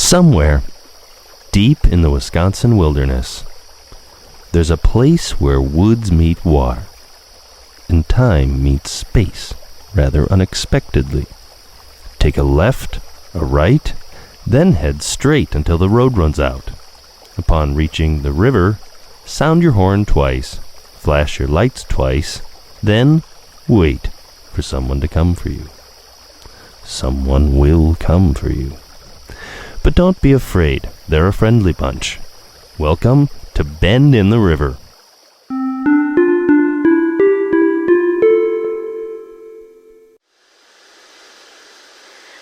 Somewhere, deep in the Wisconsin wilderness, there's a place where woods meet water, and time meets space, rather unexpectedly. Take a left, a right, then head straight until the road runs out. Upon reaching the river, sound your horn twice, flash your lights twice, then wait for someone to come for you. Someone will come for you. But don't be afraid, they're a friendly bunch. Welcome to Bend in the River.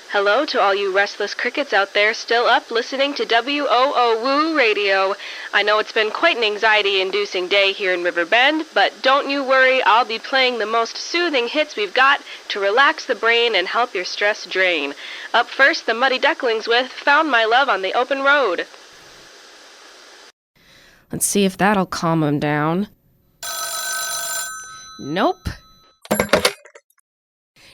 Hello to all you restless crickets out there still up listening to WOOWOO Radio. I know it's been quite an anxiety-inducing day here in River Bend, but don't you worry, I'll be playing the most soothing hits we've got to relax the brain and help your stress drain. Up first, the Muddy Ducklings with Found My Love on the Open Road. Let's see if that'll calm him down. Nope.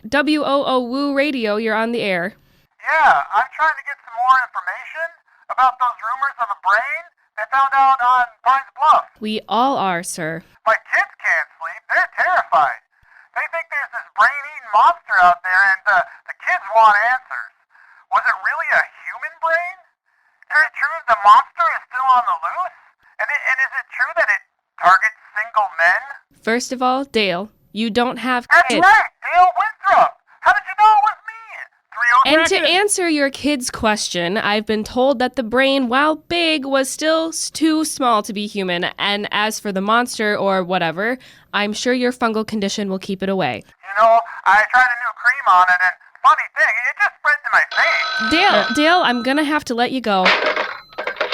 WOOWOO Radio, you're on the air. Yeah, I'm trying to get some more information about those rumors of a brain they found out on Pines Bluff. We all are, sir. My kids can't sleep. They're terrified. They think there's this brain-eating monster out there, and the kids want answers. Was it really a human brain? Is it true the monster is still on the loose? And is it true that it targets single men? First of all, Dale, you don't have That's kids. right, Dale Winthrop. How did you know it was me? And to answer your kid's question, I've been told that the brain, while big, was still too small to be human. And as for the monster or whatever, I'm sure your fungal condition will keep it away. You know, I tried a new cream on it, and funny thing, it just spread to my face. Dale, I'm gonna have to let you go.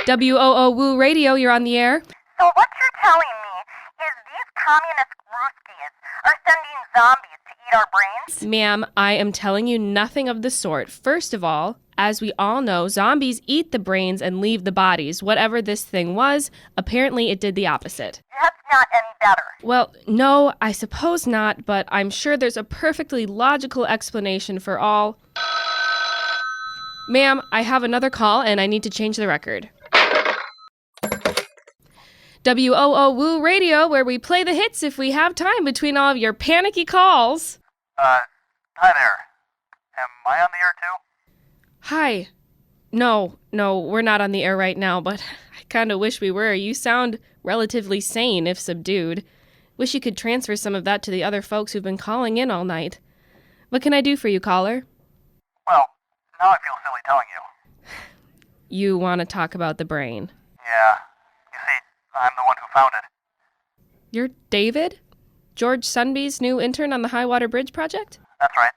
WOOWOO Radio, you're on the air. So what you're telling me is these communist Ruskies are sending zombies to eat our brains? Ma'am, I am telling you nothing of the sort. First of all, as we all know, zombies eat the brains and leave the bodies. Whatever this thing was, apparently it did the opposite. That's not any better. Well, no, I suppose not, but I'm sure there's a perfectly logical explanation for all. Ma'am, I have another call and I need to change the record. WOOWOO Radio, where we play the hits if we have time between all of your panicky calls. Hi there. Am I on the air too? Hi. No, we're not on the air right now, but I kind of wish we were. You sound relatively sane, if subdued. Wish you could transfer some of that to the other folks who've been calling in all night. What can I do for you, caller? Well, now I feel silly telling you. You want to talk about the brain? Yeah. You see, I'm the one who found it. You're David? George Sunby's new intern on the High Water Bridge project? That's right.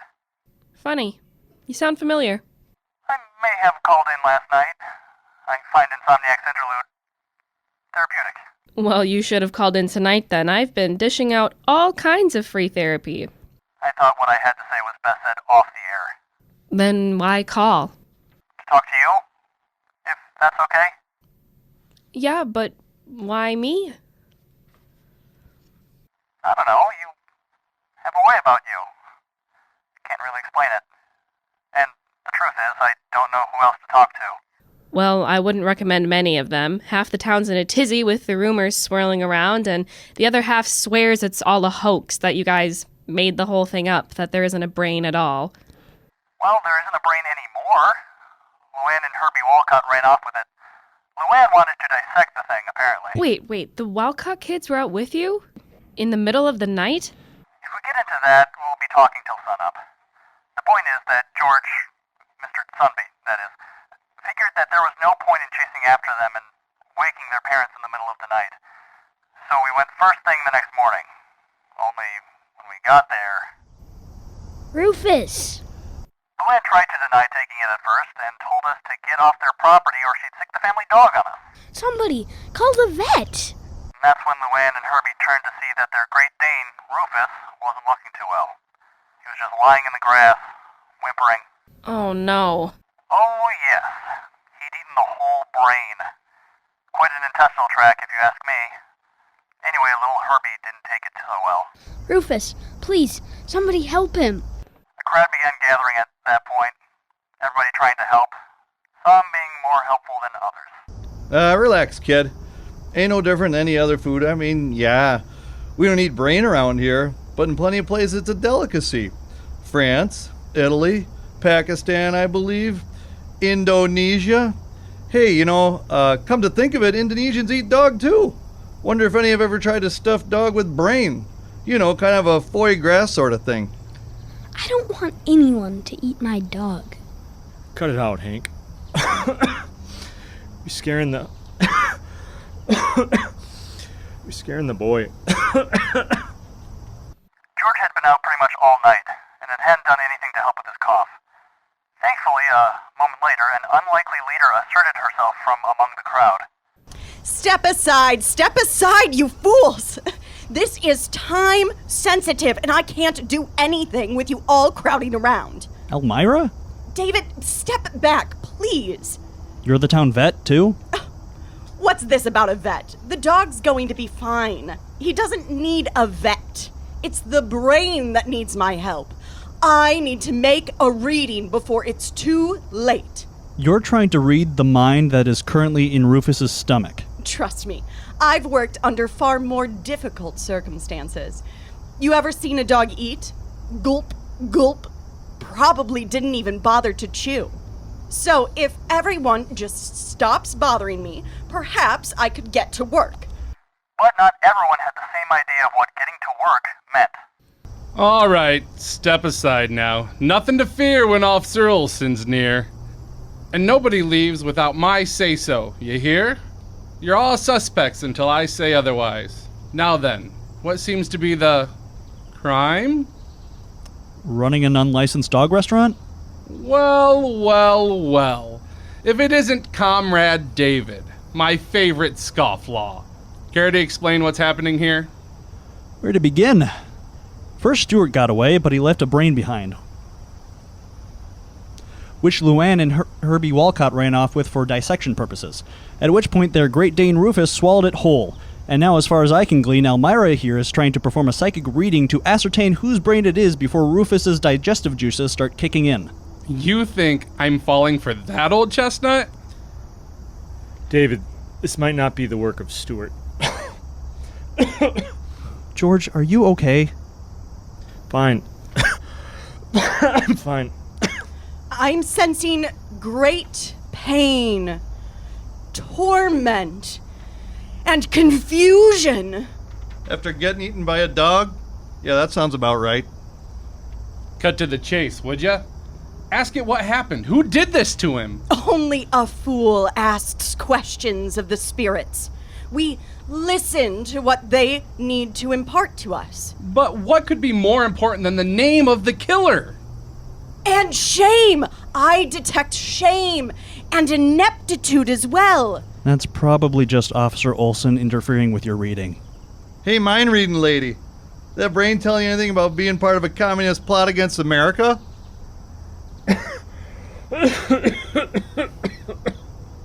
Funny. You sound familiar. I may have called in last night. I find Insomniac's interlude therapeutic. Well, you should have called in tonight then. I've been dishing out all kinds of free therapy. I thought what I had to say was best said off the air. Then why call? To talk to you? If that's okay? Yeah, but why me? I don't know. You have a way about you. Can't really explain it. And the truth is, I don't know who else to talk to. Well, I wouldn't recommend many of them. Half the town's in a tizzy with the rumors swirling around, and the other half swears it's all a hoax, that you guys made the whole thing up, that there isn't a brain at all. Well, there isn't a brain anymore. Luann and Herbie Walcott ran off with it. Luann wanted to dissect the thing, apparently. Wait, the Walcott kids were out with you? In the middle of the night? If we get into that, we'll be talking till sunup. The point is that George, Mr. Sunby, that is, figured that there was no point in chasing after them and waking their parents in the middle of the night. So we went first thing the next morning. Only, when we got there... Rufus! Luann tried to deny taking it at first and told us to get off their property or she'd sick the family dog on us. Somebody, call the vet! And that's when Luann and Herbie turned to see that their Great Dane, Rufus, wasn't looking too well. He was just lying in the grass, whimpering. Oh, no. Oh, yes. He'd eaten the whole brain. Quite an intestinal tract, if you ask me. Anyway, little Herbie didn't take it so well. Rufus, please, somebody help him. The crowd began gathering at that point, everybody trying to help. Some being more Relax, kid. Ain't no different than any other food. I mean, yeah, we don't eat brain around here, but in plenty of places it's a delicacy. France, Italy, Pakistan, I believe, Indonesia. Hey, come to think of it, Indonesians eat dog too. Wonder if any have ever tried to stuff dog with brain. Kind of a foie gras sort of thing. I don't want anyone to eat my dog. Cut it out, Hank. You're scaring the... You're scaring the boy. George had been out pretty much all night, and it hadn't done anything to help with his cough. Thankfully, a moment later, an unlikely leader asserted herself from among the crowd. Step aside, you fools! This is time sensitive, and I can't do anything with you all crowding around. Elmira? David, step back, please. You're the town vet, too? What's this about a vet? The dog's going to be fine. He doesn't need a vet. It's the brain that needs my help. I need to make a reading before it's too late. You're trying to read the mind that is currently in Rufus's stomach. Trust me, I've worked under far more difficult circumstances. You ever seen a dog eat? Gulp, gulp. Probably didn't even bother to chew. So if everyone just stops bothering me, perhaps I could get to work. But not everyone had the same idea of what getting to work meant. All right, step aside now. Nothing to fear when Officer Olson's near. And nobody leaves without my say-so, you hear? You're all suspects until I say otherwise. Now then, what seems to be the crime? Running an unlicensed dog restaurant? Well. If it isn't Comrade David, my favorite scofflaw. Care to explain what's happening here? Where to begin? First, Stuart got away, but he left a brain behind, which Luann and Herbie Walcott ran off with for dissection purposes, at which point their Great Dane Rufus swallowed it whole. And now, as far as I can glean, Elmira here is trying to perform a psychic reading to ascertain whose brain it is before Rufus's digestive juices start kicking in. You think I'm falling for that old chestnut? David, this might not be the work of Stuart. George, are you okay? Fine. I'm fine. I'm sensing great pain, torment, and confusion. After getting eaten by a dog? Yeah, that sounds about right. Cut to the chase, would ya? Ask it what happened. Who did this to him? Only a fool asks questions of the spirits. We listen to what they need to impart to us. But what could be more important than the name of the killer? And shame! I detect shame and ineptitude as well. That's probably just Officer Olson interfering with your reading. Hey, mind reading lady. That brain telling you anything about being part of a communist plot against America?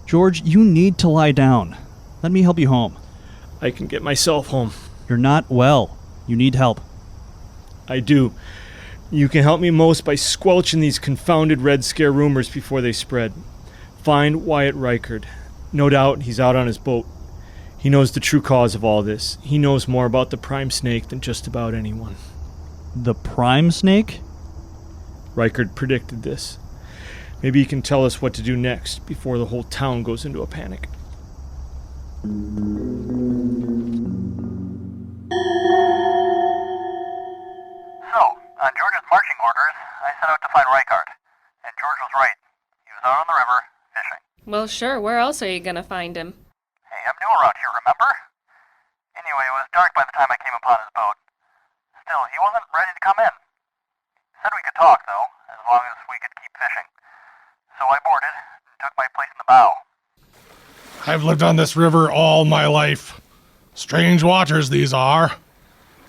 George, you need to lie down. Let me help you home. I can get myself home. You're not well. You need help. I do. You can help me most by squelching these confounded Red Scare rumors before they spread. Find Wyatt Rykard. No doubt he's out on his boat. He knows the true cause of all this. He knows more about the Prime Snake than just about anyone. The Prime Snake? Rykard predicted this. Maybe he can tell us what to do next before the whole town goes into a panic. So, on George's marching orders, I set out to find Rykard. And George was right. He was out on the river, fishing. Well, sure. Where else are you gonna find him? Hey, I'm new around here, remember? Anyway, it was dark by the time I came upon his boat. Still, he wasn't ready to come in. Said we could talk, though, as long as we could keep fishing. So I boarded and took my place in the bow. I've lived on this river all my life. Strange waters these are.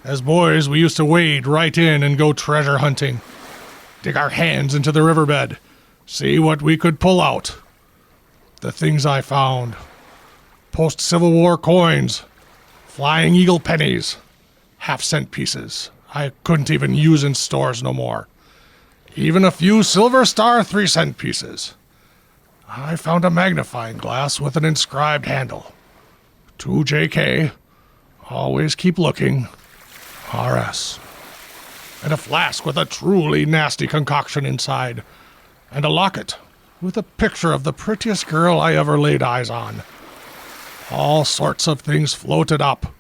As boys, we used to wade right in and go treasure hunting. Dig our hands into the riverbed. See what we could pull out. The things I found. Post-Civil War coins. Flying Eagle pennies. Half-cent pieces. I couldn't even use in stores no more. Even a few Silver Star 3-cent pieces. I found a magnifying glass with an inscribed handle. 2JK, always keep looking, RS. And a flask with a truly nasty concoction inside. And a locket with a picture of the prettiest girl I ever laid eyes on. All sorts of things floated up.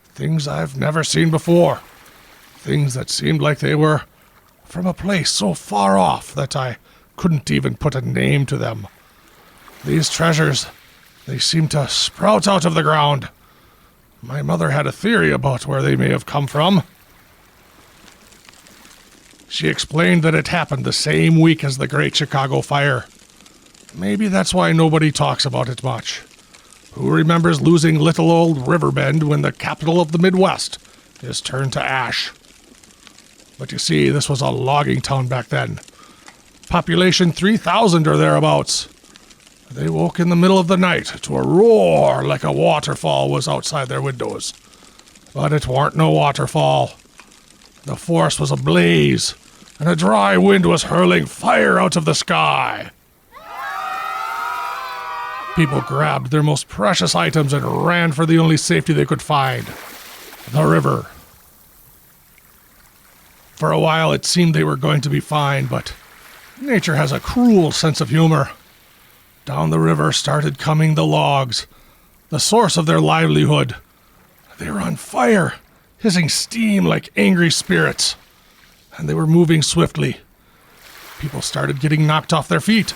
Things I've never seen before. Things that seemed like they were from a place so far off that I couldn't even put a name to them. These treasures, they seemed to sprout out of the ground. My mother had a theory about where they may have come from. She explained that it happened the same week as the Great Chicago Fire. Maybe that's why nobody talks about it much. Who remembers losing little old Riverbend when the capital of the Midwest is turned to ash? But you see, this was a logging town back then. Population 3,000 or thereabouts. They woke in the middle of the night to a roar like a waterfall was outside their windows. But it weren't no waterfall. The forest was ablaze, and a dry wind was hurling fire out of the sky. People grabbed their most precious items and ran for the only safety they could find, the river. For a while it seemed they were going to be fine, but nature has a cruel sense of humor. Down the river started coming the logs, the source of their livelihood. They were on fire, hissing steam like angry spirits, and they were moving swiftly. People started getting knocked off their feet.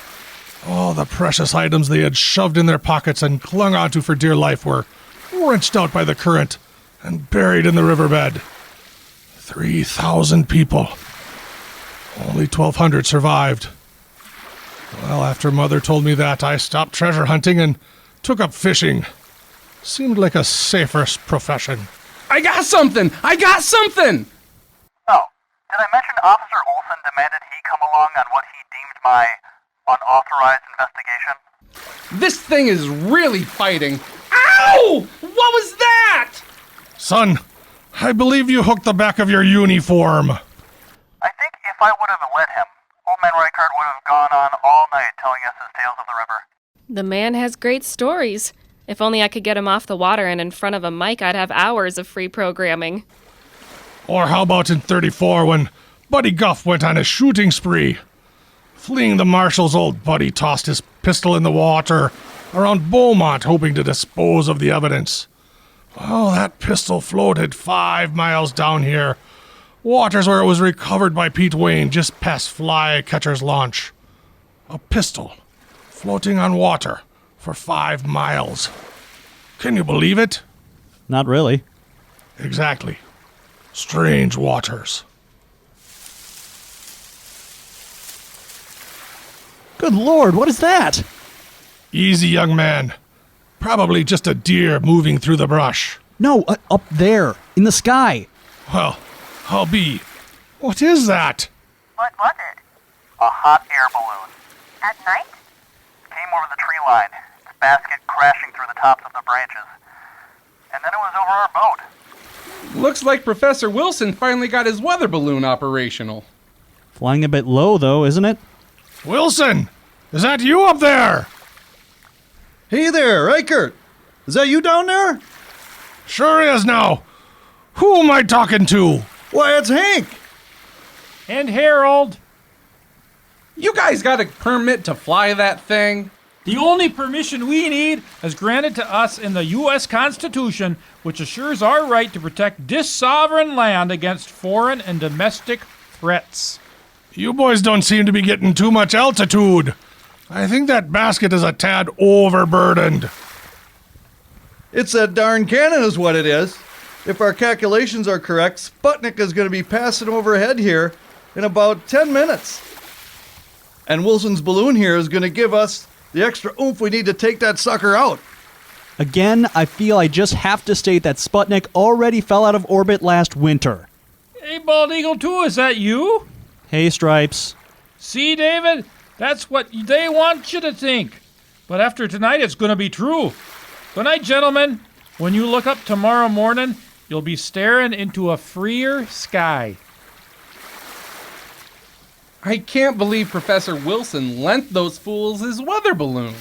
All the precious items they had shoved in their pockets and clung onto for dear life were wrenched out by the current and buried in the riverbed. 3,000 people. Only 1,200 survived. Well, after Mother told me that, I stopped treasure hunting and took up fishing. Seemed like a safer profession. I got something! Oh, did I mention Officer Olson demanded he come along on what he deemed my unauthorized investigation? This thing is really fighting. Ow! What was that? Son, I believe you hooked the back of your uniform. I think if I would have let him, Old Man Reichard would have gone on all night telling us his tales of the river. The man has great stories. If only I could get him off the water and in front of a mic, I'd have hours of free programming. Or how about in 34 when Buddy Guff went on a shooting spree? Fleeing the marshals, old Buddy tossed his pistol in the water around Beaumont, hoping to dispose of the evidence. Well, that pistol floated 5 miles down here, waters where it was recovered by Pete Wayne just past Flycatcher's launch. A pistol floating on water for 5 miles. Can you believe it? Not really. Exactly. Strange waters. Good Lord, what is that? Easy, young man. Probably just a deer moving through the brush. No, up there, in the sky. Well, I'll be. What is that? What was it? A hot air balloon. At night? Came over the tree line, its basket crashing through the tops of the branches. And then it was over our boat. Looks like Professor Wilson finally got his weather balloon operational. Flying a bit low, though, isn't it? Wilson! Is that you up there? Hey there, Reichert. Is that you down there? Sure is now. Who am I talking to? Why, it's Hank. And Harold. You guys got a permit to fly that thing? The only permission we need is granted to us in the U.S. Constitution, which assures our right to protect this sovereign land against foreign and domestic threats. You boys don't seem to be getting too much altitude. I think that basket is a tad overburdened. It's that darn cannon is what it is. If our calculations are correct, Sputnik is going to be passing overhead here in about 10 minutes. And Wilson's balloon here is going to give us the extra oomph we need to take that sucker out. Again, I feel I just have to state that Sputnik already fell out of orbit last winter. Hey, Bald Eagle 2, is that you? Hey, Stripes. See, David? That's what they want you to think. But after tonight, it's going to be true. Good night, gentlemen. When you look up tomorrow morning, you'll be staring into a freer sky. I can't believe Professor Wilson lent those fools his weather balloon.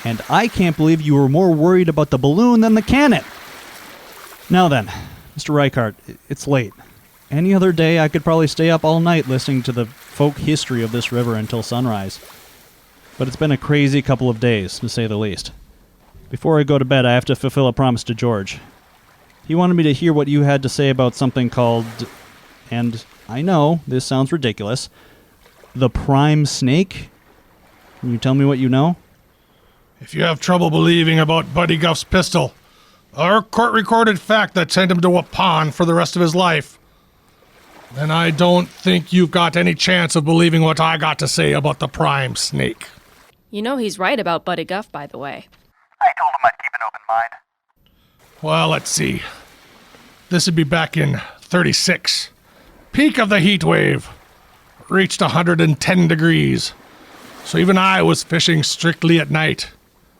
And I can't believe you were more worried about the balloon than the cannon. Now then, Mr. Reichart, it's late. Any other day I could probably stay up all night listening to the folk history of this river until sunrise. But it's been a crazy couple of days, to say the least. Before I go to bed, I have to fulfill a promise to George. He wanted me to hear what you had to say about something called, and I know this sounds ridiculous, the prime snake? Can you tell me what you know? If you have trouble believing about Buddy Guff's pistol, or court-recorded fact that sent him to a pond for the rest of his life, then I don't think you've got any chance of believing what I got to say about the prime snake. You know he's right about Buddy Guff, by the way. I told him I'd keep an open mind. Well, let's see. This would be back in 36. Peak of the heat wave. Reached 110 degrees. So even I was fishing strictly at night.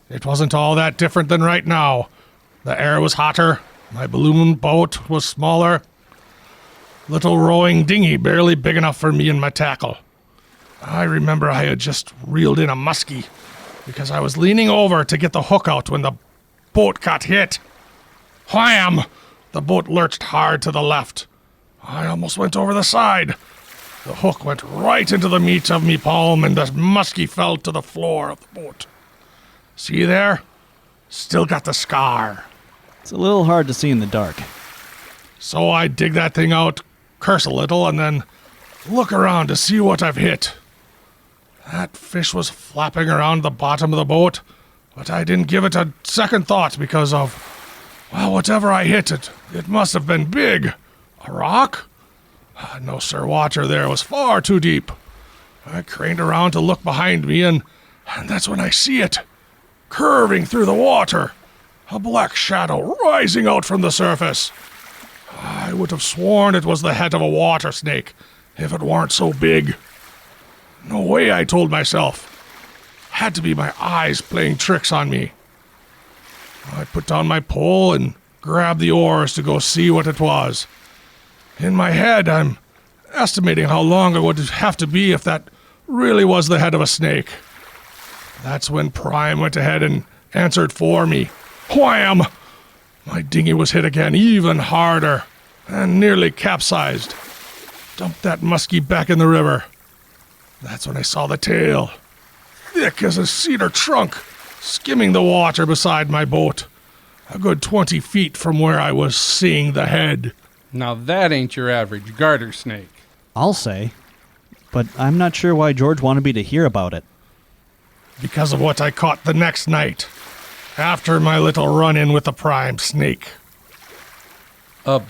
It wasn't all that different than right now. The air was hotter. My balloon boat was smaller. Little rowing dinghy barely big enough for me and my tackle. I remember I had just reeled in a muskie because I was leaning over to get the hook out when the boat got hit. Wham! The boat lurched hard to the left. I almost went over the side. The hook went right into the meat of me palm and the muskie fell to the floor of the boat. See there? Still got the scar. It's a little hard to see in the dark. So I dig that thing out, curse a little, and then look around to see what I've hit. That fish was flapping around the bottom of the boat, but I didn't give it a second thought because of, well, whatever I hit, it must have been big. A rock? No, sir, water there was far too deep. I craned around to look behind me, and that's when I see it, curving through the water, a black shadow rising out from the surface. I would have sworn it was the head of a water snake if it weren't so big. No way, I told myself. Had to be my eyes playing tricks on me. I put down my pole and grabbed the oars to go see what it was. In my head, I'm estimating how long it would have to be if that really was the head of a snake. That's when Prime went ahead and answered for me. Wham! My dinghy was hit again, even harder, and nearly capsized. Dumped that muskie back in the river. That's when I saw the tail, thick as a cedar trunk, skimming the water beside my boat, a good 20 feet from where I was seeing the head. Now that ain't your average garter snake. I'll say, but I'm not sure why George wanted me to hear about it. Because of what I caught the next night, after my little run-in with the prime snake. A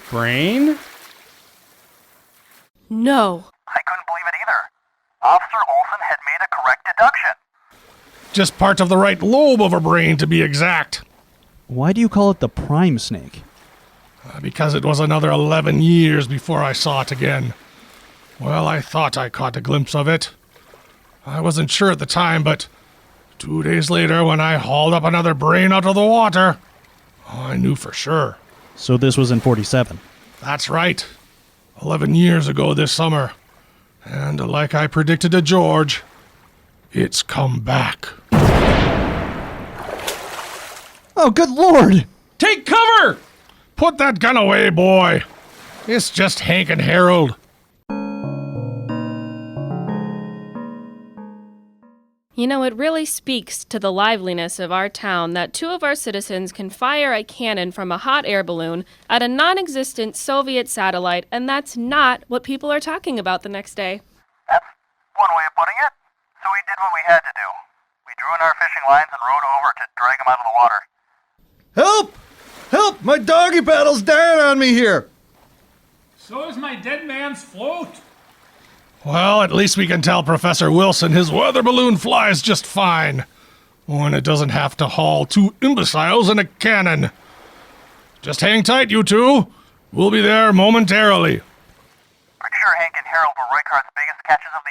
brain? No. I couldn't believe it either. Officer Olson had made a correct deduction. Just part of the right lobe of a brain, to be exact. Why do you call it the prime snake? Because it was another 11 years before I saw it again. Well, I thought I caught a glimpse of it. I wasn't sure at the time, but 2 days later, when I hauled up another brain out of the water, I knew for sure. So this was in 47? That's right. 11 years ago this summer. And like I predicted to George, it's come back. Oh, good Lord! Take cover! Put that gun away, boy. It's just Hank and Harold. You know, it really speaks to the liveliness of our town that two of our citizens can fire a cannon from a hot air balloon at a non-existent Soviet satellite, and that's not what people are talking about the next day. That's one way of putting it. So we did what we had to do. We drew in our fishing lines and rowed over to drag them out of the water. Help! Help! My doggy paddle's dying on me here! So is my dead man's float. Well, at least we can tell Professor Wilson his weather balloon flies just fine, when it doesn't have to haul two imbeciles and a cannon. Just hang tight, you two. We'll be there momentarily. Pretty sure Hank and Harold were Reichardt's biggest catches of the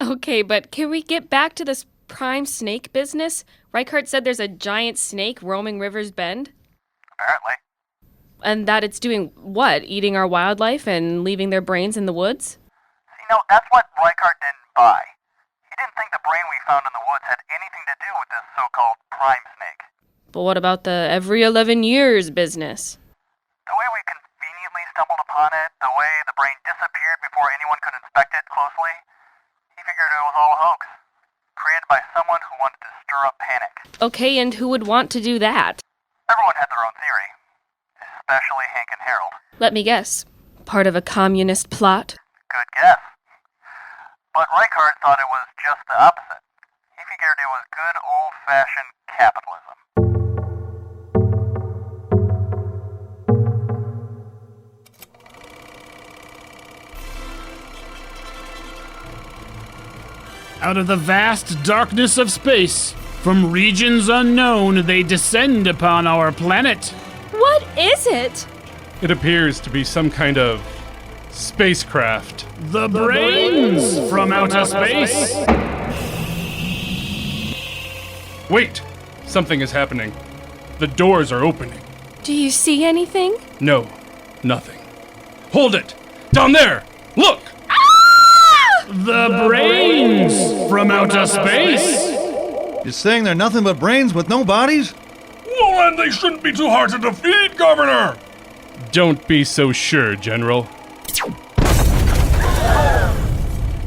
evening. Okay, but can we get back to this prime snake business? Reichard said there's a giant snake roaming River's Bend. Apparently. And that it's doing what? Eating our wildlife and leaving their brains in the woods? Seems know, that's what Rykard didn't buy. He didn't think the brain we found in the woods had anything to do with this so-called prime snake. But what about the every 11 years business? The way we conveniently stumbled upon it, the way the brain disappeared before anyone could inspect it closely, he figured it was all a hoax, created by someone who wanted to stir up panic. Okay, and who would want to do that? Everyone had their own theory, especially Hank and Harold. Let me guess. Part of a communist plot? Good guess. But Rykard thought it was just the opposite. He figured it was good old-fashioned capitalism. Out of the vast darkness of space, from regions unknown, they descend upon our planet. What is it? It appears to be some kind of spacecraft. The brains from outer space. Wait! Something is happening. The doors are opening. Do you see anything? No, nothing. Hold it! Down there! Look! The brains from outer space. You're saying they're nothing but brains with no bodies? Well, and they shouldn't be too hard to defeat, Governor! Don't be so sure, General.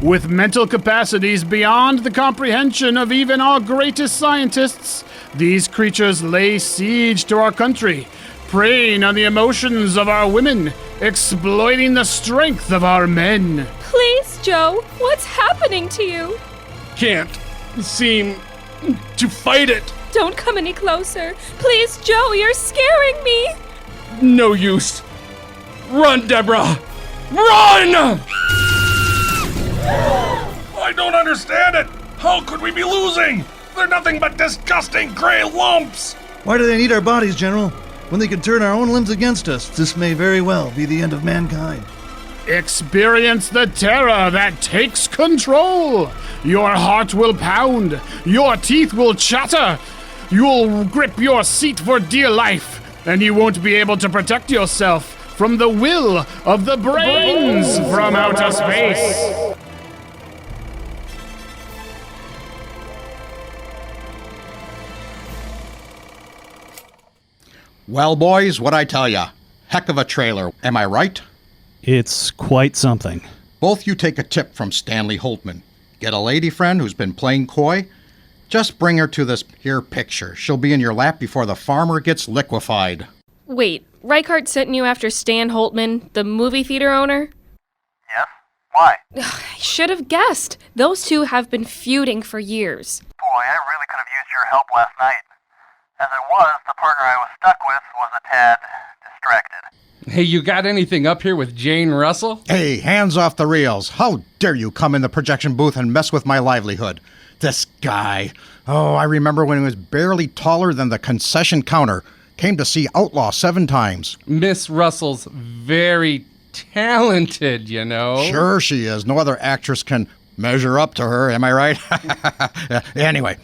With mental capacities beyond the comprehension of even our greatest scientists, these creatures lay siege to our country, preying on the emotions of our women, exploiting the strength of our men. Please, Joe, what's happening to you? Can't seem to fight it. Don't come any closer. Please, Joe, you're scaring me. No use. Run, Deborah! Run! I don't understand it! How could we be losing? They're nothing but disgusting gray lumps! Why do they need our bodies, General? When they can turn our own limbs against us, this may very well be the end of mankind. Experience the terror that takes control. Your heart will pound. Your teeth will chatter. You'll grip your seat for dear life, and you won't be able to protect yourself from the will of the brains from outer space. Well, boys, what'd I tell ya? Heck of a trailer, am I right? It's quite something. Both you take a tip from Stanley Holtman. Get a lady friend who's been playing coy. Just bring her to this here picture. She'll be in your lap before the farmer gets liquefied. Wait, Rykard sent you after Stan Holtman, the movie theater owner? Yes? Why? I should have guessed. Those two have been feuding for years. Boy, I really could have used your help last night. As it was, the partner I was stuck with was a tad distracted. Hey, you got anything up here with Jane Russell? Hey, hands off the reels. How dare you come in the projection booth and mess with my livelihood? This guy. Oh, I remember when he was barely taller than the concession counter. Came to see Outlaw 7 times. Miss Russell's very talented, you know. Sure she is. No other actress can measure up to her, am I right? Anyway,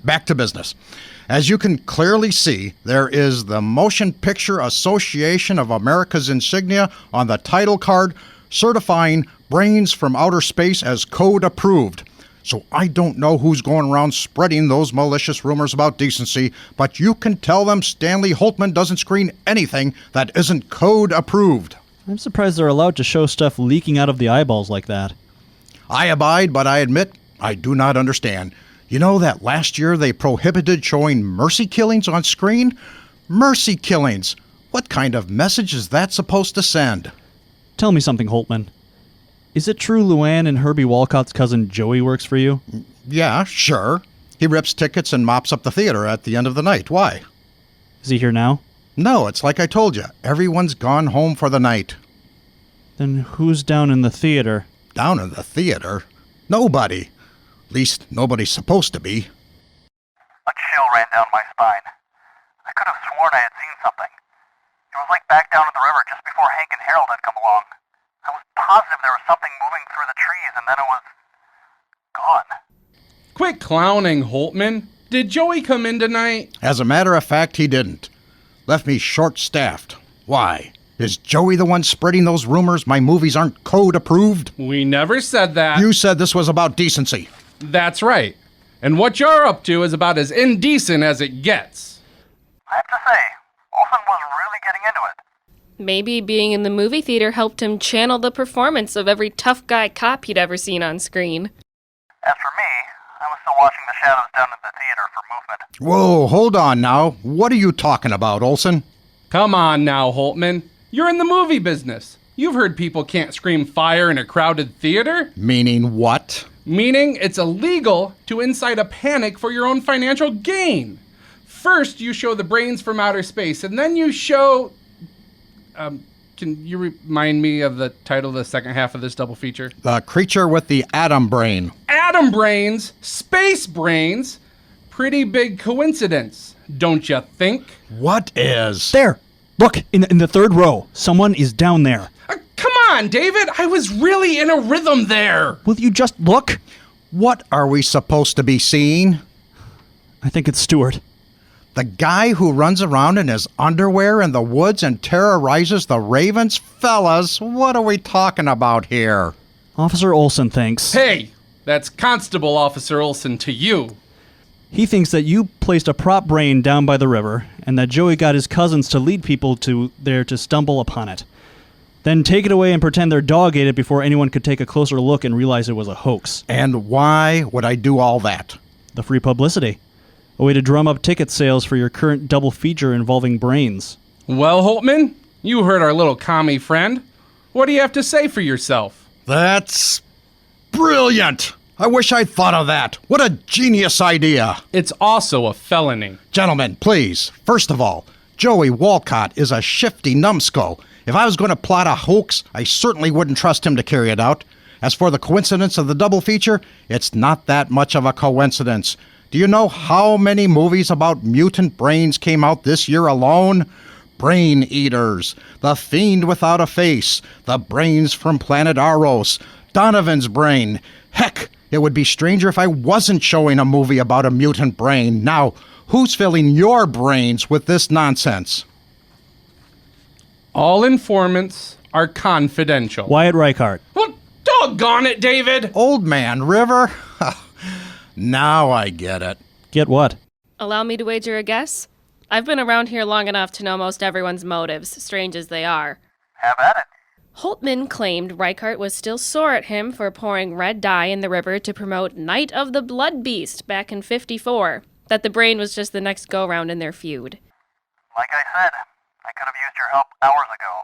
back to business. As you can clearly see, there is the Motion Picture Association of America's insignia on the title card, certifying Brains from Outer Space as code approved. So I don't know who's going around spreading those malicious rumors about decency, but you can tell them Stanley Holtman doesn't screen anything that isn't code approved. I'm surprised they're allowed to show stuff leaking out of the eyeballs like that. I abide, but I admit I do not understand. You know that last year they prohibited showing mercy killings on screen? Mercy killings! What kind of message is that supposed to send? Tell me something, Holtman. Is it true Luann and Herbie Walcott's cousin Joey works for you? Yeah, sure. He rips tickets and mops up the theater at the end of the night. Why? Is he here now? No, it's like I told you. Everyone's gone home for the night. Then who's down in the theater? Down in the theater? Nobody. At least nobody's supposed to be. A chill ran down my spine. I could have sworn I had seen something. It was like back down at the river just before Hank and Harold had come along. I was positive there was something moving through the trees, and then it was gone. Quit clowning, Holtman. Did Joey come in tonight? As a matter of fact, he didn't. Left me short-staffed. Why? Is Joey the one spreading those rumors my movies aren't code-approved? We never said that. You said this was about decency. That's right. And what you're up to is about as indecent as it gets. I have to say, Olson was really getting into it. Maybe being in the movie theater helped him channel the performance of every tough guy cop he'd ever seen on screen. As for me, I was still watching the shadows down at the theater for movement. Whoa, hold on now. What are you talking about, Olson? Come on now, Holtman. You're in the movie business. You've heard people can't scream fire in a crowded theater. Meaning what? Meaning it's illegal to incite a panic for your own financial gain. First, you show the brains from outer space, and then you show... can you remind me of the title of the second half of this double feature? The creature with the atom brain. Atom brains? Space brains? Pretty big coincidence, don't you think? What is? There! Look, in the third row. Someone is down there. Come on, David! I was really in a rhythm there! Will you just look? What are we supposed to be seeing? I think it's Stuart. The guy who runs around in his underwear in the woods and terrorizes the ravens? Fellas, what are we talking about here? Officer Olson thinks... Hey! That's Constable Officer Olson to you. He thinks that you placed a prop brain down by the river, and that Joey got his cousins to lead people there to stumble upon it. Then take it away and pretend their dog ate it before anyone could take a closer look and realize it was a hoax. And why would I do all that? The free publicity. A way to drum up ticket sales for your current double feature involving brains. Well, Holtman, you heard our little commie friend. What do you have to say for yourself? That's brilliant! I wish I'd thought of that. What a genius idea. It's also a felony. Gentlemen, please, first of all, Joey Walcott is a shifty numbskull. If I was going to plot a hoax, I certainly wouldn't trust him to carry it out. As for the coincidence of the double feature, it's not that much of a coincidence. Do you know how many movies about mutant brains came out this year alone? Brain Eaters, The Fiend Without a Face, The Brains from Planet Aros, Donovan's Brain. Heck, it would be stranger if I wasn't showing a movie about a mutant brain. Now, who's filling your brains with this nonsense? All informants are confidential. Wyatt Reichart. Well, doggone it, David! Old Man River? Now I get it. Get what? Allow me to wager a guess? I've been around here long enough to know most everyone's motives, strange as they are. Have at it. Holtman claimed Reichart was still sore at him for pouring red dye in the river to promote Night of the Blood Beast back in '54, that the brain was just the next go-round in their feud. Like I said, I could have used your help hours ago.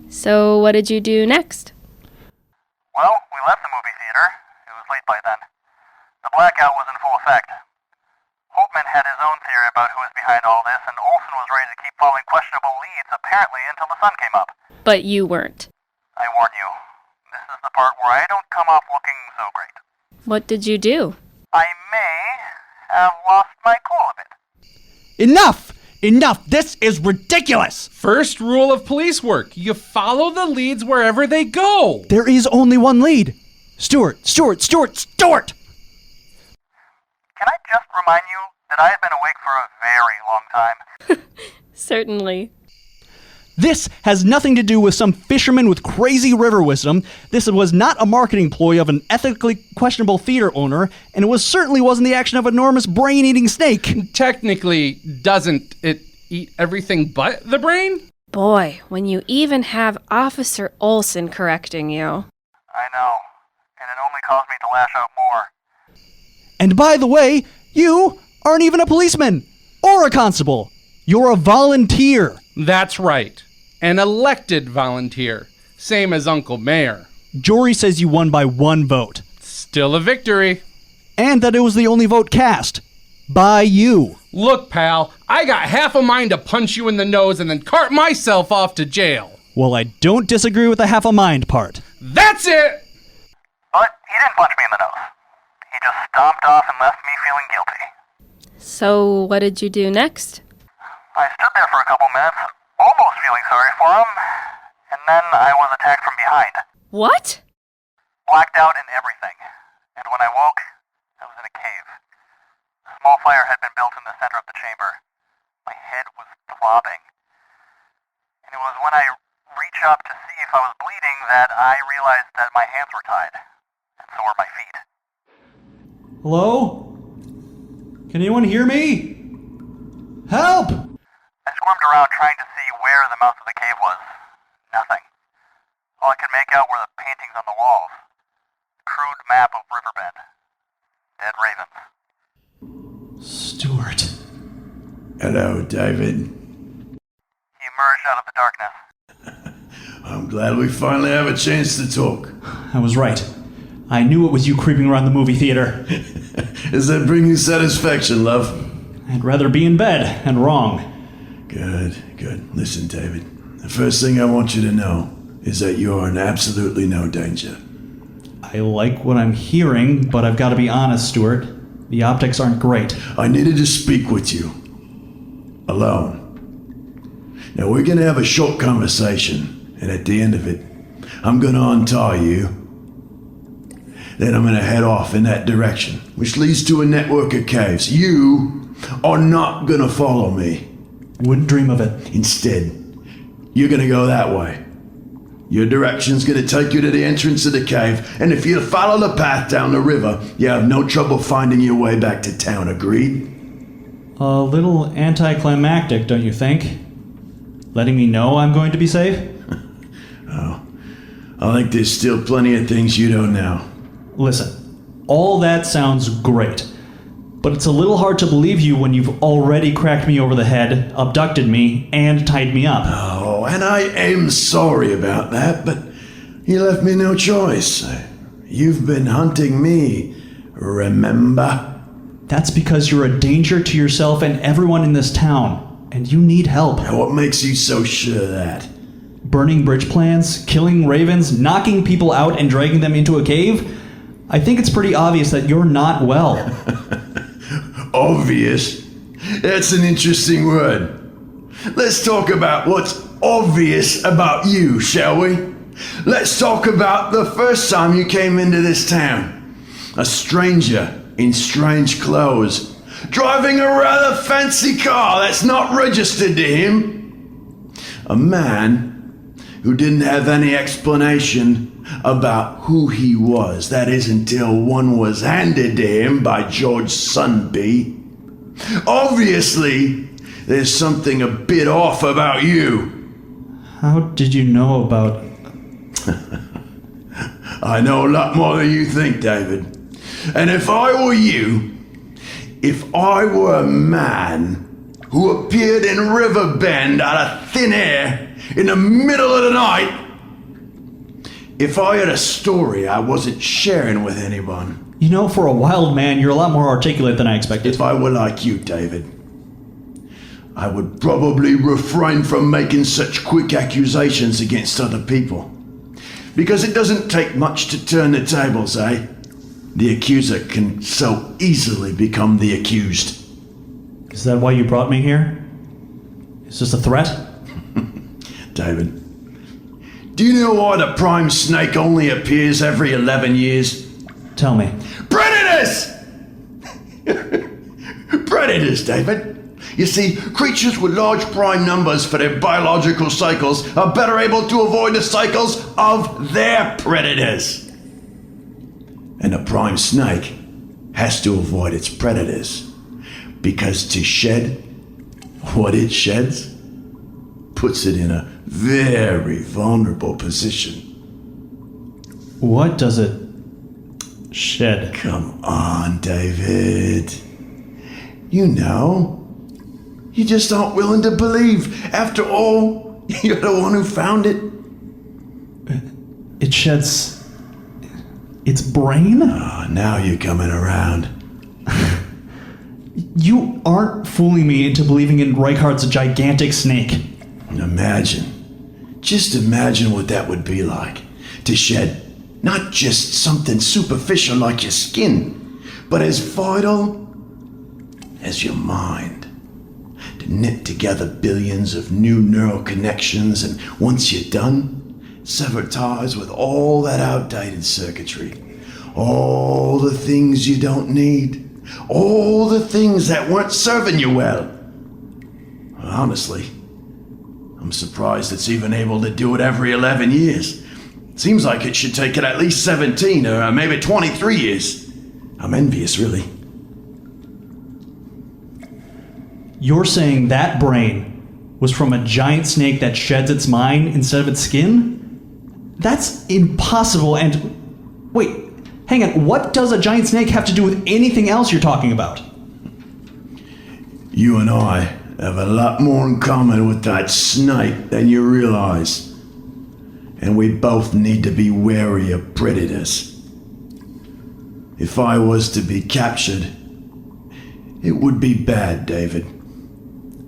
So what did you do next? Well, we left the movie theater. It was late by then. The blackout was in full effect. Holtman had his own theory about who was behind all this, and Olson was ready to keep following questionable leads, apparently, until the sun came up. But you weren't. I warn you, this is the part where I don't come off looking so great. What did you do? I may have lost my cool a bit. Enough! Enough! This is ridiculous! First rule of police work. You follow the leads wherever they go. There is only one lead. Stuart! Can I just remind you that I have been awake for a very long time? Certainly. This has nothing to do with some fisherman with crazy river wisdom. This was not a marketing ploy of an ethically questionable theater owner, and it certainly wasn't the action of an enormous brain-eating snake. Technically, doesn't it eat everything but the brain? Boy, when you even have Officer Olson correcting you. I know, and it only caused me to lash out more. And by the way, you aren't even a policeman or a constable. You're a volunteer. That's right. An elected volunteer. Same as Uncle Mayor. Jory says you won by 1 vote. Still a victory. And that it was the only vote cast. By you. Look, pal, I got half a mind to punch you in the nose and then cart myself off to jail. Well, I don't disagree with the half a mind part. That's it! But he didn't punch me in the nose. He just stomped off and left me feeling guilty. So, what did you do next? I stood there for a couple minutes, almost feeling sorry for him, and then I was attacked from behind. What? Blacked out and everything. And it was when I reached up to see if I was bleeding that I realized that my hands were tied. And so were my feet. Hello? Can anyone hear me? Help! I squirmed around trying to see where the mouth of the cave was. Nothing. All I could make out were the paintings on the walls. Crude map of Riverbend. Dead ravens. Stuart. Hello, David. He emerged out of the darkness. I'm glad we finally have a chance to talk. I was right. I knew it was you creeping around the movie theater. Does that bring you satisfaction, love? I'd rather be in bed and wrong. Good. Listen, David. The first thing I want you to know is that you are in absolutely no danger. I like what I'm hearing, but I've got to be honest, Stuart. The optics aren't great. I needed to speak with you. Alone. Now, we're going to have a short conversation, and at the end of it, I'm going to untie you. Then I'm going to head off in that direction, which leads to a network of caves. You are not going to follow me. Wouldn't dream of it. Instead, you're going to go that way. Your direction's going to take you to the entrance of the cave, and if you follow the path down the river, you have no trouble finding your way back to town, agreed? A little anticlimactic, don't you think? Letting me know I'm going to be safe? Oh, I think there's still plenty of things you don't know. Listen, all that sounds great, but it's a little hard to believe you when you've already cracked me over the head, abducted me, and tied me up. Oh, and I am sorry about that, but you left me no choice. You've been hunting me, remember? That's because you're a danger to yourself and everyone in this town, and you need help. Now, what makes you so sure of that? Burning bridge plans, killing ravens, knocking people out and dragging them into a cave? I think it's pretty obvious that you're not well. Obvious? That's an interesting word. Let's talk about what's obvious about you, shall we? Let's talk about the first time you came into this town. A stranger in strange clothes, driving a rather fancy car that's not registered to him. A man who didn't have any explanation about who he was. That is until one was handed to him by George Sunby. Obviously, there's something a bit off about you. How did you know about... I know a lot more than you think, David. And if I were you, if I were a man who appeared in Riverbend out of thin air in the middle of the night, if I had a story I wasn't sharing with anyone. You know, for a wild man, you're a lot more articulate than I expected. If I were like you, David, I would probably refrain from making such quick accusations against other people. Because it doesn't take much to turn the tables, eh? The accuser can so easily become the accused. Is that why you brought me here? Is this a threat? David, do you know why the prime snake only appears every 11 years? Tell me. Predators! Predators, David. You see, creatures with large prime numbers for their biological cycles are better able to avoid the cycles of their predators. And a prime snake has to avoid its predators, because to shed what it sheds puts it in a very vulnerable position. What does it shed? Come on, David. You know. You just aren't willing to believe. After all, you're the one who found it. It sheds... its brain? Oh, now you're coming around. You aren't fooling me into believing in Reichardt's gigantic snake. Imagine. Just imagine what that would be like. To shed not just something superficial like your skin, but as vital as your mind. To knit together billions of new neural connections, and once you're done, sever ties with all that outdated circuitry. All the things you don't need. All the things that weren't serving you well. Honestly, I'm surprised it's even able to do it every 11 years. Seems like it should take it at least 17 or maybe 23 years. I'm envious, really. You're saying that brain was from a giant snake that sheds its mind instead of its skin? That's impossible and... Wait, hang on. What does a giant snake have to do with anything else you're talking about? You and I have a lot more in common with that snake than you realize. And we both need to be wary of predators. If I was to be captured, it would be bad, David.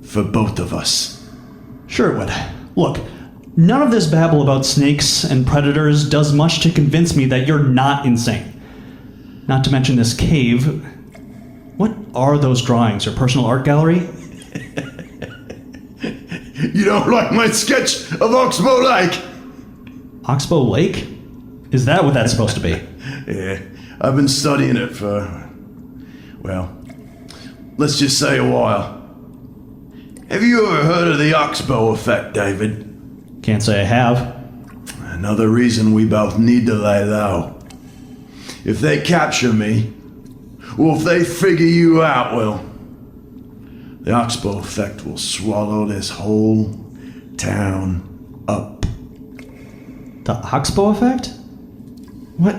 For both of us. Sure it would. Look, none of this babble about snakes and predators does much to convince me that you're not insane. Not to mention this cave. What are those drawings? Your personal art gallery? You don't like my sketch of Oxbow Lake? Oxbow Lake? Is that what that's supposed to be? Yeah, I've been studying it for, well, let's just say a while. Have you ever heard of the Oxbow effect, David? Can't say I have. Another reason we both need to lay low. If they capture me, or if they figure you out, well, the Oxbow effect will swallow this whole town up. The Oxbow effect? What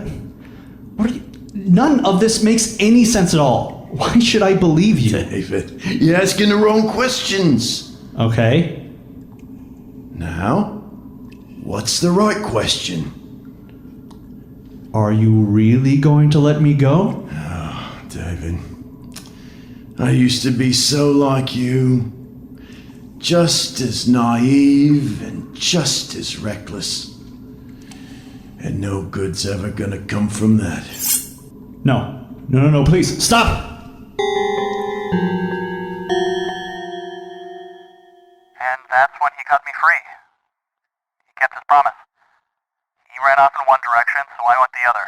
are you... None of this makes any sense at all. Why should I believe you? David, you're asking the wrong questions. Okay. Now, what's the right question? Are you really going to let me go? Oh, David. I used to be so like you. Just as naive and just as reckless. And no good's ever gonna come from that. No, please, stop! And that's when he cut me free. He kept his promise. He ran off in one direction, so I went the other.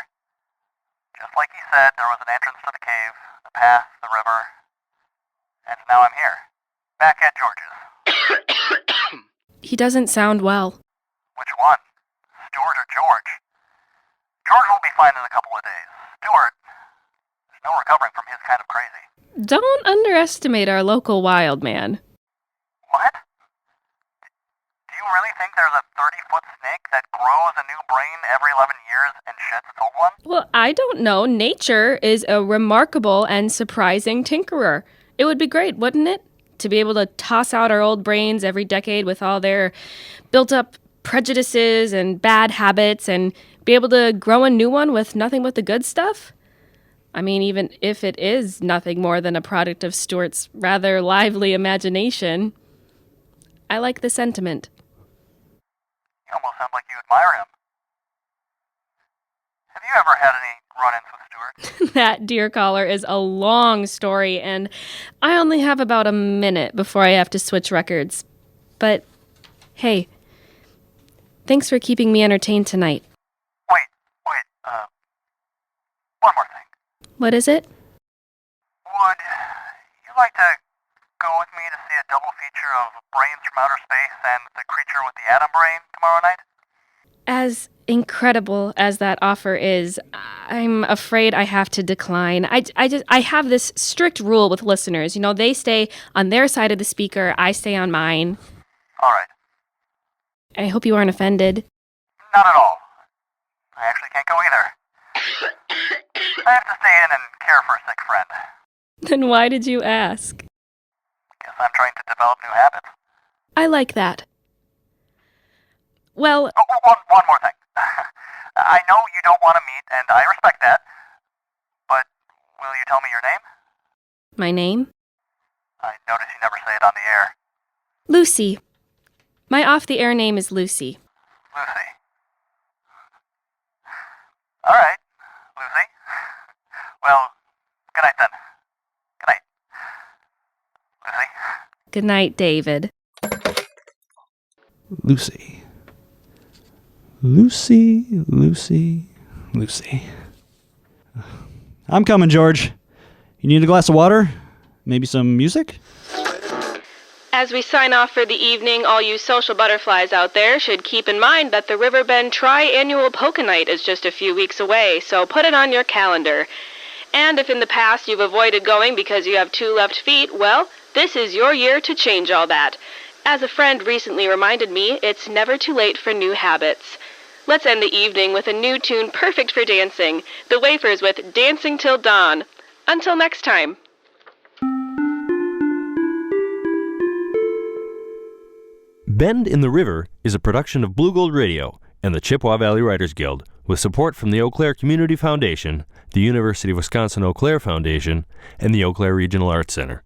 Just like he said, there was an entrance to the cave, the path, the river, and now I'm here, back at George's. He doesn't sound well. Which one? Stuart or George? George will be fine in a couple of days. Stuart, there's no recovering from his kind of crazy. Don't underestimate our local wild man. What? Do you really think there's a 30-foot snake that grows a new brain every 11 years and sheds its old one? Well, I don't know. Nature is a remarkable and surprising tinkerer. It would be great, wouldn't it? To be able to toss out our old brains every decade with all their built-up prejudices and bad habits and be able to grow a new one with nothing but the good stuff? I mean, even if it is nothing more than a product of Stuart's rather lively imagination, I like the sentiment. You almost sound like you admire him. Have you ever had any run-ins with Stuart? That, dear caller, is a long story, and I only have about a minute before I have to switch records. But, hey, thanks for keeping me entertained tonight. Wait, one more thing. What is it? Would you like to go with me to see a double feature of Brains from Outer Space and The Creature with the Atom Brain tomorrow night? As incredible as that offer is, I'm afraid I have to decline. I have this strict rule with listeners. You know, they stay on their side of the speaker, I stay on mine. All right. I hope you aren't offended. Not at all. I actually can't go either. I have to stay in and care for a sick friend. Then why did you ask? Guess I'm trying to develop new habits. I like that. Well... One more thing. I know you don't want to meet, and I respect that. But will you tell me your name? My name? I notice you never say it on the air. Lucy. My off-the-air name is Lucy. Lucy. All right, Lucy. Well, good night then. Good night. Lucy. Good night, David. Lucy. Lucy, Lucy, Lucy. I'm coming, George. You need a glass of water? Maybe some music? As we sign off for the evening, all you social butterflies out there should keep in mind that the Riverbend Tri-Annual Polka Night is just a few weeks away, so put it on your calendar. And if in the past you've avoided going because you have 2 left feet, well, this is your year to change all that. As a friend recently reminded me, it's never too late for new habits. Let's end the evening with a new tune perfect for dancing, The Wafers with Dancing Till Dawn. Until next time. Bend in the River is a production of Blugold Radio and the Chippewa Valley Writers Guild, with support from the Eau Claire Community Foundation, the University of Wisconsin-Eau Claire Foundation, and the Eau Claire Regional Arts Center.